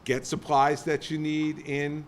get supplies that you need in,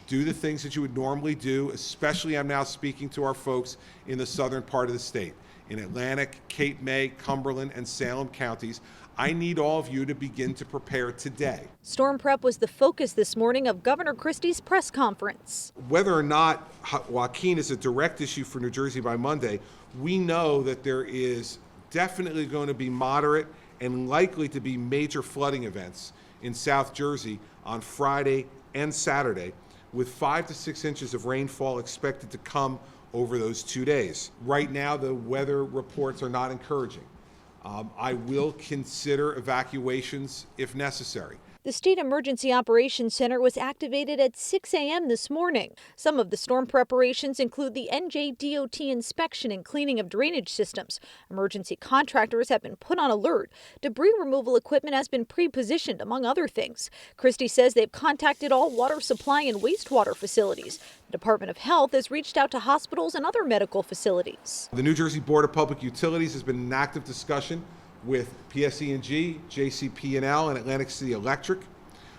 do the things that you would normally do, especially I'm now speaking to our folks in the southern part of the state, in Atlantic, Cape May, Cumberland, and Salem counties. I need all of you to begin to prepare today. Storm prep was the focus this morning of Governor Christie's press conference. Whether or not Joaquin is a direct issue for New Jersey by Monday, we know that there is definitely going to be moderate and likely to be major flooding events in South Jersey on Friday and Saturday, with 5 to 6 inches of rainfall expected to come over those 2 days. Right now, the weather reports are not encouraging. I will consider evacuations if necessary. The State Emergency Operations Center was activated at 6 a.m. this morning. Some of the storm preparations include the NJDOT inspection and cleaning of drainage systems. Emergency contractors have been put on alert. Debris removal equipment has been pre-positioned, among other things. Christie says they've contacted all water supply and wastewater facilities. The Department of Health has reached out to hospitals and other medical facilities. The New Jersey Board of Public Utilities has been in active discussion with PSE&G, JCP&L, and Atlantic City Electric,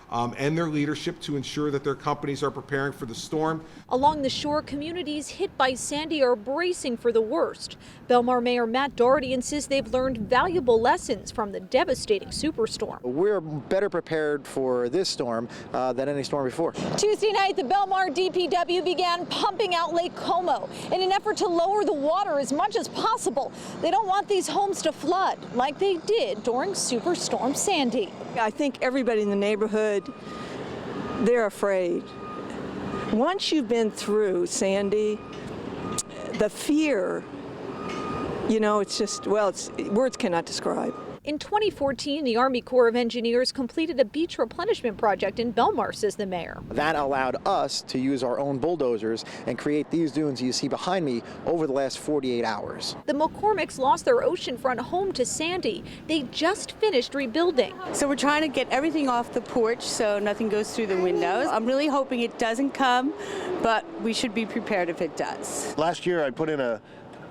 and their leadership to ensure that their companies are preparing for the storm. Along the shore, communities hit by Sandy are bracing for the worst. Belmar Mayor Matt Doherty insists they've learned valuable lessons from the devastating superstorm. We're better prepared for this storm than any storm before. Tuesday night, the Belmar DPW began pumping out Lake Como in an effort to lower the water as much as possible. They don't want these homes to flood like they did during Superstorm Sandy. I think everybody in the neighborhood, they're afraid. Once you've been through Sandy, the fear, it's just, words cannot describe. In 2014, the Army Corps of Engineers completed a beach replenishment project in Belmar, says the mayor. That allowed us to use our own bulldozers and create these dunes you see behind me over the last 48 hours. The McCormicks lost their oceanfront home to Sandy. They just finished rebuilding. So we're trying to get everything off the porch so nothing goes through the windows. I'm really hoping it doesn't come, but we should be prepared if it does. Last year I put in a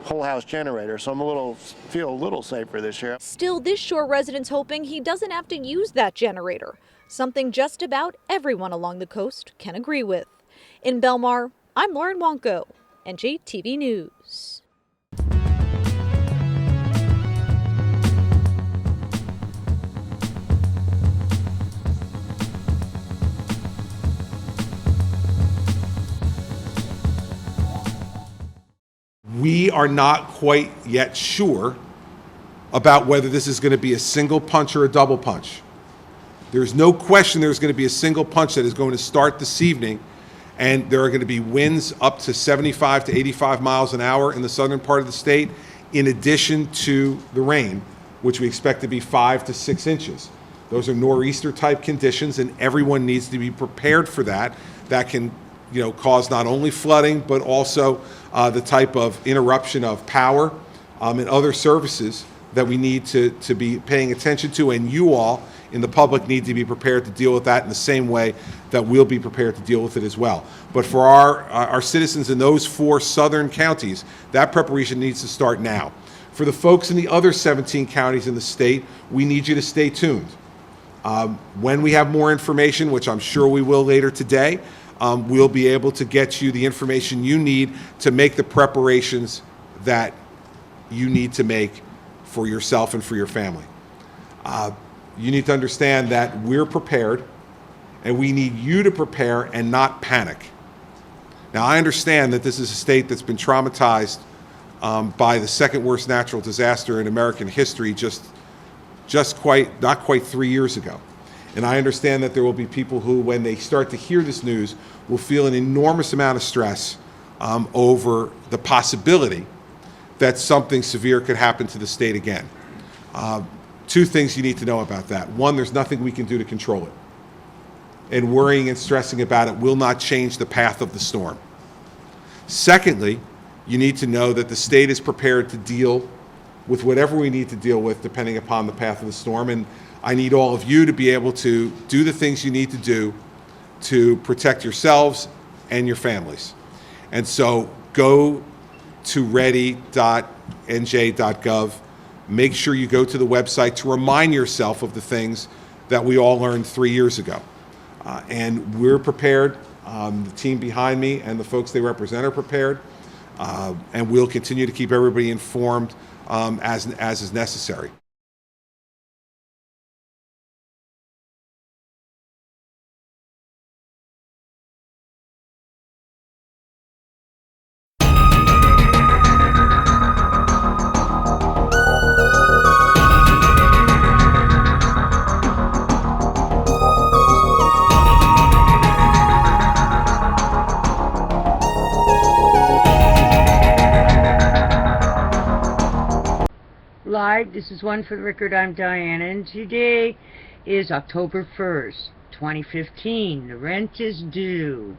whole house generator, so feel a little safer this year. Still, this shore resident's hoping he doesn't have to use that generator, something just about everyone along the coast can agree with. In Belmar, I'm Lauren Wonko, NJTV News. We are not quite yet sure about whether this is going to be a single punch or a double punch. There's no question there's going to be a single punch that is going to start this evening, and there are going to be winds up to 75 to 85 miles an hour in the southern part of the state, in addition to the rain, which we expect to be 5 to 6 inches. Those are nor'easter type conditions, and everyone needs to be prepared for that. That can cause not only flooding, but also the type of interruption of power and other services that we need to be paying attention to, and you all in the public need to be prepared to deal with that in the same way that we'll be prepared to deal with it as well. But for our citizens in those 4 southern counties, that preparation needs to start now. For the folks in the other 17 counties in the state, we need you to stay tuned. When we have more information, which I'm sure we will later today, we'll be able to get you the information you need to make the preparations that you need to make for yourself and for your family. You need to understand that we're prepared, and we need you to prepare and not panic. Now, I understand that this is a state that's been traumatized by the second worst natural disaster in American history not quite 3 years ago. And I understand that there will be people who, when they start to hear this news, will feel an enormous amount of stress over the possibility that something severe could happen to the state again. 2 things you need to know about that. 1, there's nothing we can do to control it. And worrying and stressing about it will not change the path of the storm. Secondly, you need to know that the state is prepared to deal with whatever we need to deal with depending upon the path of the storm. And I need all of you to be able to do the things you need to do to protect yourselves and your families. And so go to ready.nj.gov. Make sure you go to the website to remind yourself of the things that we all learned 3 years ago. And we're prepared. The team behind me and the folks they represent are prepared. And we'll continue to keep everybody informed as is necessary. Live, this is One for the Record. I'm Diana, and today is October 1st, 2015. The rent is due.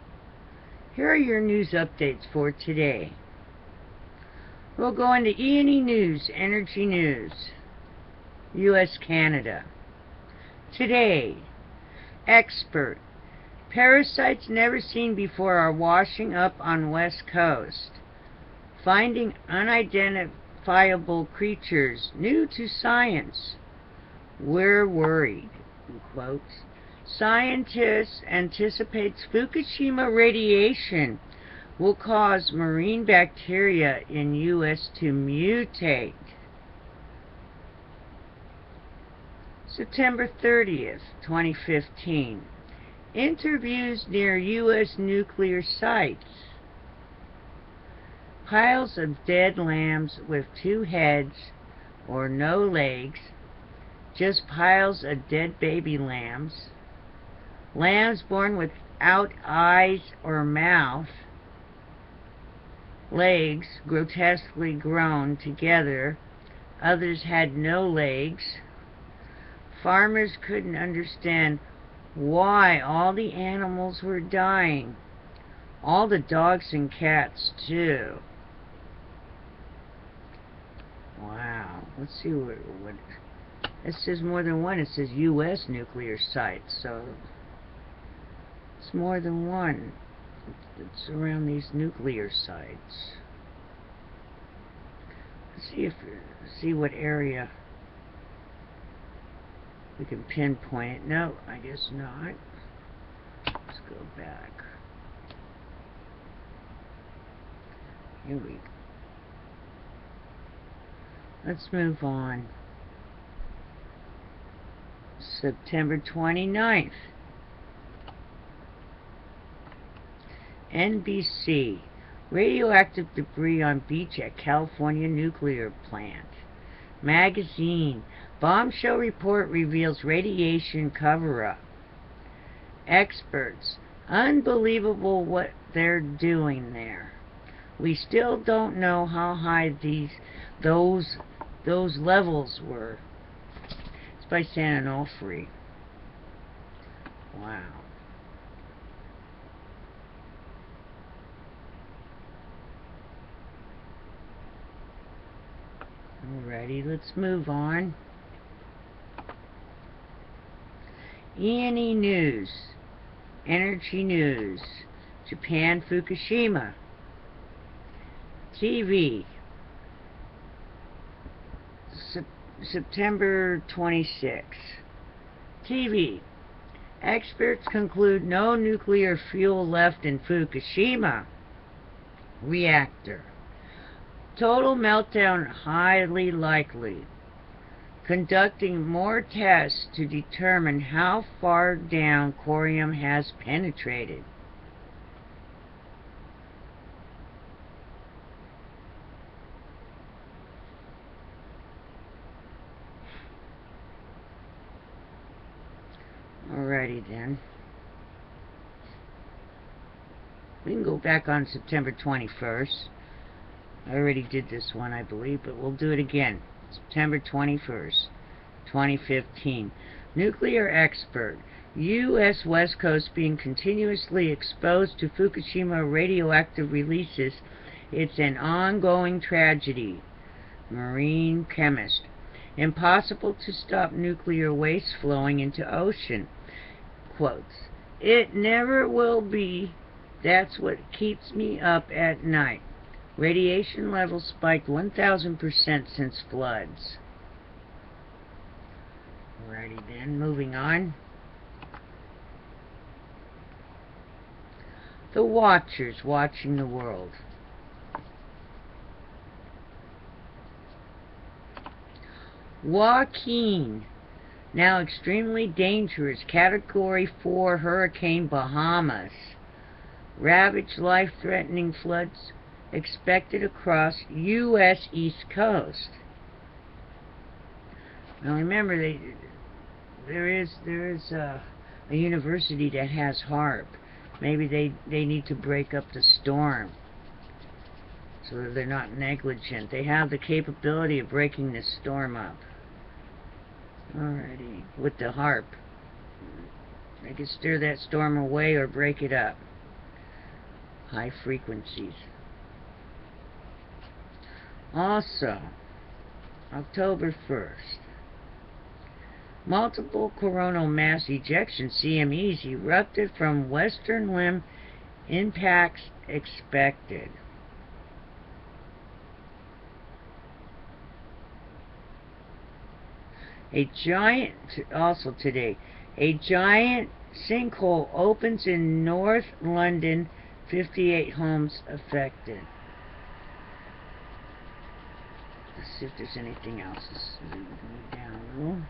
Here are your news updates for today. We'll go into E&E News, Energy News, U.S. Canada. Today, expert. Parasites never seen before are washing up on West Coast. Finding unidentifiable creatures new to science. We're worried, in quotes. Scientists anticipate Fukushima radiation will cause marine bacteria in U.S. to mutate. September 30th, 2015. Interviews near U.S. nuclear sites. Piles of dead lambs with 2 heads or no legs. Just piles of dead baby lambs. Lambs born without eyes or mouth. Legs grotesquely grown together. Others had no legs. Farmers couldn't understand why all the animals were dying. All the dogs and cats, too. Wow. Let's see what it says more than one. It says U.S. nuclear sites, so it's more than one. It's around these nuclear sites. Let's see what area we can pinpoint it. No, I guess not. Let's go back. Here we go. Let's move on. September 29th. NBC. Radioactive debris on beach at California nuclear plant. Magazine. Bombshell report reveals radiation cover-up. Experts. Unbelievable what they're doing there. We still don't know how high those levels were. It's by San Onofre. Wow. Alrighty, let's move on. E&E News, Energy News, Japan, Fukushima. TV, September 26th. TV, experts conclude no nuclear fuel left in Fukushima reactor. Total meltdown highly likely. Conducting more tests to determine how far down corium has penetrated. Alrighty then. We can go back on September 21st. I already did this one, I believe, but we'll do it again. September 21st, 2015. Nuclear expert. U.S. West Coast being continuously exposed to Fukushima radioactive releases. It's an ongoing tragedy. Marine chemist. Impossible to stop nuclear waste flowing into ocean. Quotes. It never will be. That's what keeps me up at night. Radiation levels spiked 1,000% since floods. Alrighty then, moving on. The watchers watching the world. Joaquin, now extremely dangerous, Category 4 hurricane Bahamas. Ravage life-threatening floods expected across U.S. East Coast. Now remember, there is a university that has HARP. Maybe they need to break up the storm so that they're not negligent. They have the capability of breaking the storm up. Alrighty, with the HARP. They can steer that storm away or break it up. High frequencies. Also, October 1st. Multiple coronal mass ejection CMEs erupted from western limb impacts expected. Also today, a giant sinkhole opens in North London, 58 homes affected. Let's see if there's anything else. Let's move down a little.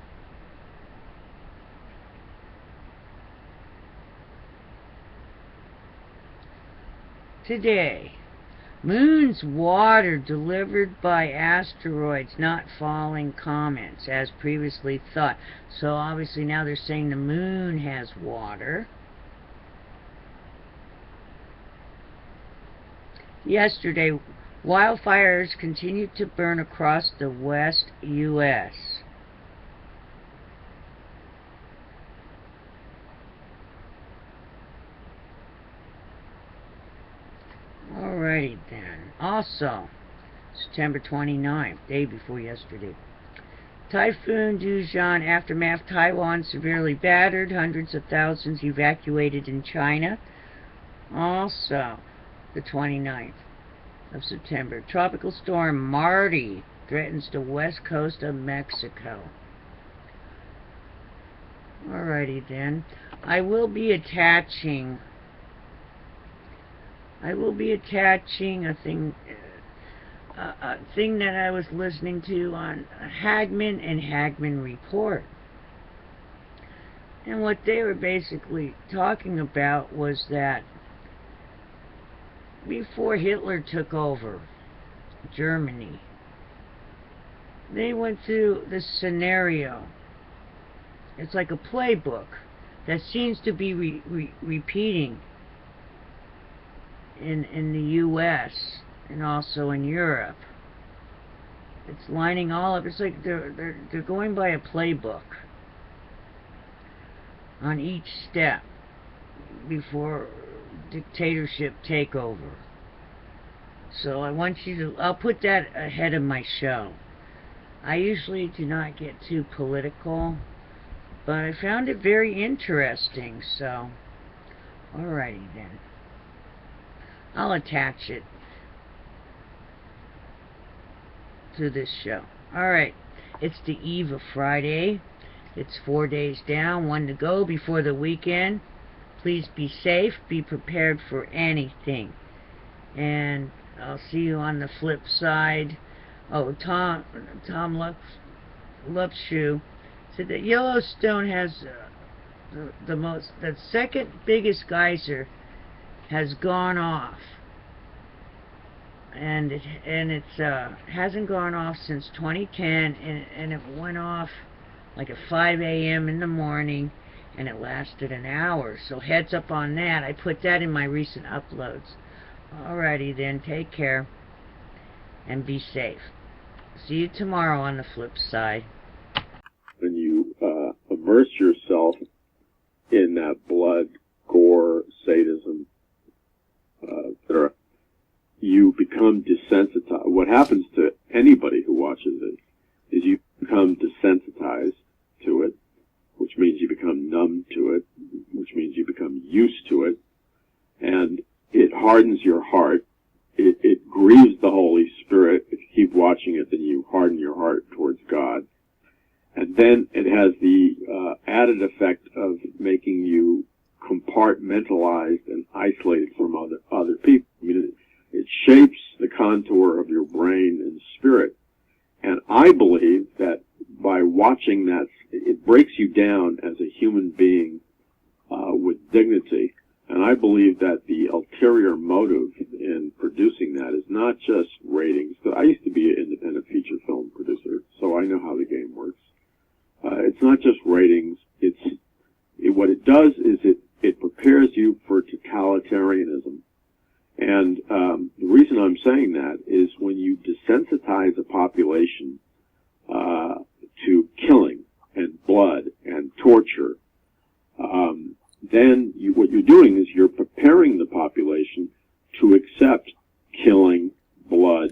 Today, moon's water delivered by asteroids, not falling comets, as previously thought. So obviously now they're saying the moon has water. Yesterday, wildfires continued to burn across the West U.S. Alrighty then. Also, September 29th, day before yesterday. Typhoon Duzhan aftermath, Taiwan severely battered, hundreds of thousands evacuated in China. Also, the 29th of September, tropical storm Marty threatens the west coast of Mexico. Alrighty then. I will be attaching a thing that I was listening to on Hagman and Hagman Report. And what they were basically talking about was that before Hitler took over Germany, they went through this scenario. It's like a playbook that seems to be repeating in the U.S. and also in Europe. It's lining all up. It's like they're going by a playbook on each step before dictatorship takeover. So I want you to, I'll put that ahead of my show. I usually do not get too political, but I found it very interesting, so alrighty then. I'll attach it to this show. Alright, it's the eve of Friday. It's 4 days down, 1 to go before the weekend. Please be safe, be prepared for anything. And I'll see you on the flip side. Oh, Tom Lupshoe said that Yellowstone has the second biggest geyser has gone off, and it hasn't gone off since 2010, and it went off like at 5 a.m. in the morning, and it lasted an hour. So heads up on that. I put that in my recent uploads. Alrighty then, take care and be safe. See you tomorrow on the flip side. When you immerse yourself in that blood, gore, sadism, you become desensitized. What happens to anybody who watches it is you become desensitized to it, which means you become numb to it, which means you become used to it, and it hardens your heart. It grieves the Holy Spirit. If you keep watching it, then you harden your heart towards God. And then it has the added effect of making you compartmentalized and isolated from other people. I mean, it shapes the contour of your brain and spirit. And I believe that by watching that, it breaks you down as a human being with dignity. And I believe that the ulterior motive in producing that is not just ratings. I used to be an independent feature film producer, so I know how the game works. It's not just ratings. What it does is it prepares you for totalitarianism. And the reason I'm saying that is when you desensitize a population to killing and blood and torture, then what you're doing is you're preparing the population to accept killing, blood,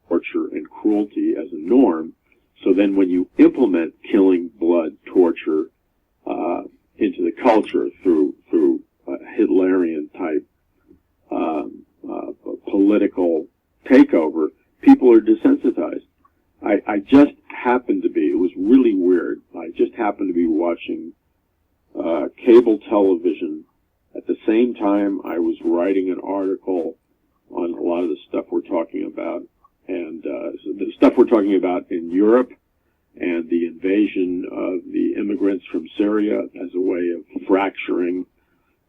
torture, and cruelty as a norm. So then when you implement killing, blood, torture into the culture through Hitlerian type political takeover, people are desensitized. I just happened to be, it was really weird, I just happened to be watching cable television at the same time I was writing an article on a lot of the stuff we're talking about, and so the stuff we're talking about in Europe and the invasion of the immigrants from Syria as a way of fracturing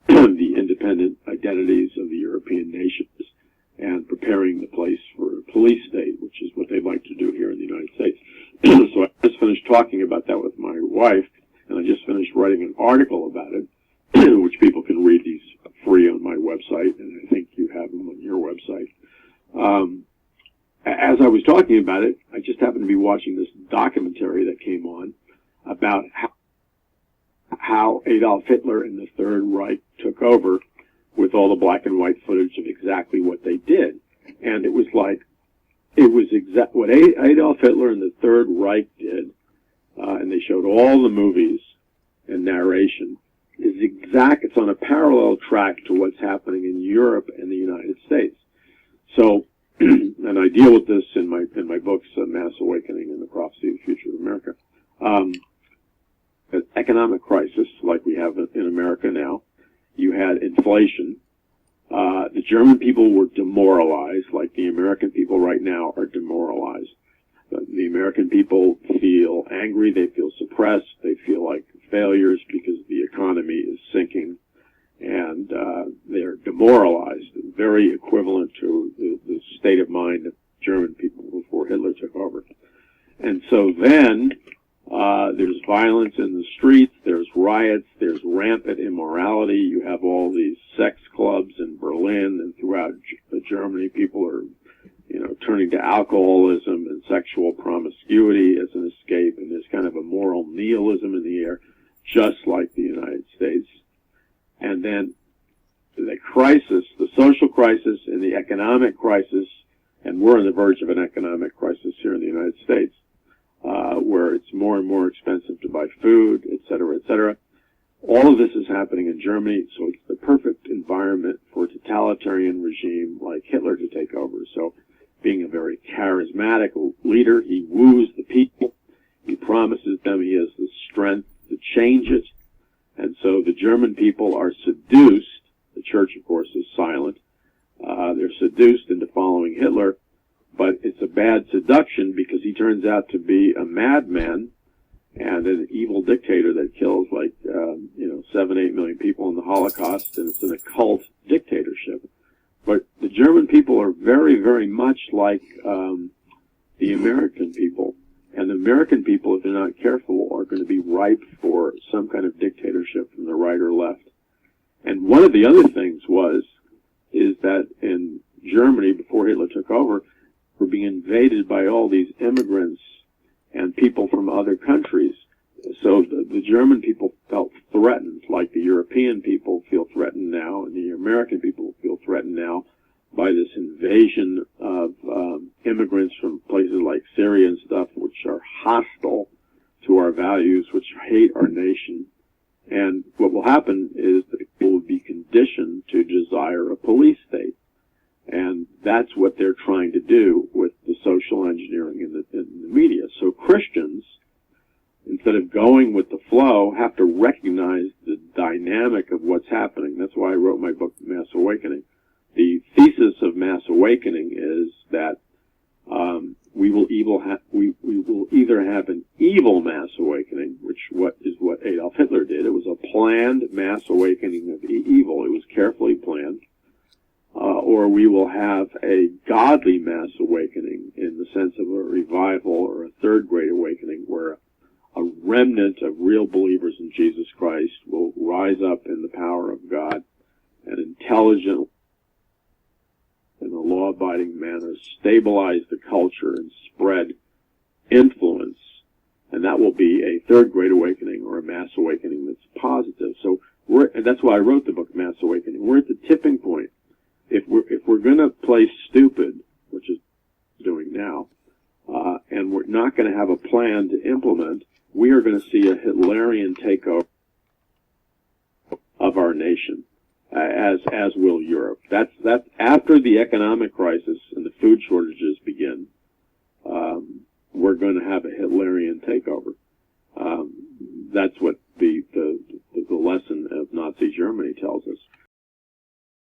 the independent identities of the European nations and preparing the place for a police state, which is what they'd like to do here in the United States. So I just finished talking about that with my wife, and I just finished writing an article about it, which people can read these free on my website, and I think you have them on your website. As I was talking about it, I just happened to be watching this documentary that came on about how Adolf Hitler and the Third Reich took over with all the black and white footage of exactly what they did. And it was like, what Adolf Hitler and the Third Reich did, and they showed all the movies and narration, it's on a parallel track to what's happening in Europe and the United States. So, and I deal with this in my books, Mass Awakening and the Prophecy of the Future of America. An economic crisis like we have in America now. You had inflation. The German people were demoralized, like the American people right now are demoralized. The American people feel angry, they feel suppressed, they feel like failures because the economy is sinking, and they're demoralized, very equivalent to the state of mind of German people before Hitler took over. And so then there's violence in the streets, there's riots, there's rampant immorality. You have all these sex clubs in Berlin and throughout Germany. People are, turning to alcoholism and sexual promiscuity as an escape, and there's kind of a moral nihilism in the air, just like the United States. And then the crisis, the social crisis and the economic crisis, and we're on the verge of an economic crisis here in the United States, where it's more and more expensive to buy food, et cetera, et cetera. All of this is happening in Germany, so it's the perfect environment for a totalitarian regime like Hitler to take over. So being a very charismatic leader, he woos the people, he promises them he has the strength to change it, and so the German people are seduced. The church, of course, is silent. They're seduced into following Hitler, but it's a bad seduction because he turns out to be a madman and an evil dictator that kills 7-8 million people in the Holocaust, and it's an occult dictatorship. But the German people are very, very much like the American people, and the American people, if they're not careful, are going to be ripe for some kind of dictatorship from the right or left. And one of the other things is that in Germany, before Hitler took over, we're being invaded by all these immigrants and people from other countries. So the German people felt threatened, like the European people feel threatened now, and the American people feel threatened now by this invasion of immigrants from places like Syria and stuff, which are hostile to our values, which hate our nation. And what will happen is that people will be conditioned to desire a police state. And that's what they're trying to do with the social engineering in the media. So Christians, instead instead of going with the flow, have to recognize the dynamic of what's happening. That's why I wrote my book, Mass Awakening. The thesis of Mass Awakening is that we will either have an evil mass awakening, which is what Adolf Hitler did. It was a planned mass awakening of evil. It was carefully planned. Or we will have a godly mass awakening in the sense of a revival or a third great awakening, where a remnant of real believers in Jesus Christ will rise up in the power of God and intelligently, in a law-abiding manner, stabilize the culture and spread influence, and that will be a third great awakening or a mass awakening that's positive. So and that's why I wrote the book, Mass Awakening. We're at the tipping point. If we're going to play stupid, which is doing now, and we're not going to have a plan to implement, we are going to see a Hitlerian takeover of our nation. As will Europe. That's after the economic crisis and the food shortages begin. We're going to have a Hitlerian takeover. That's what the lesson of Nazi Germany tells us.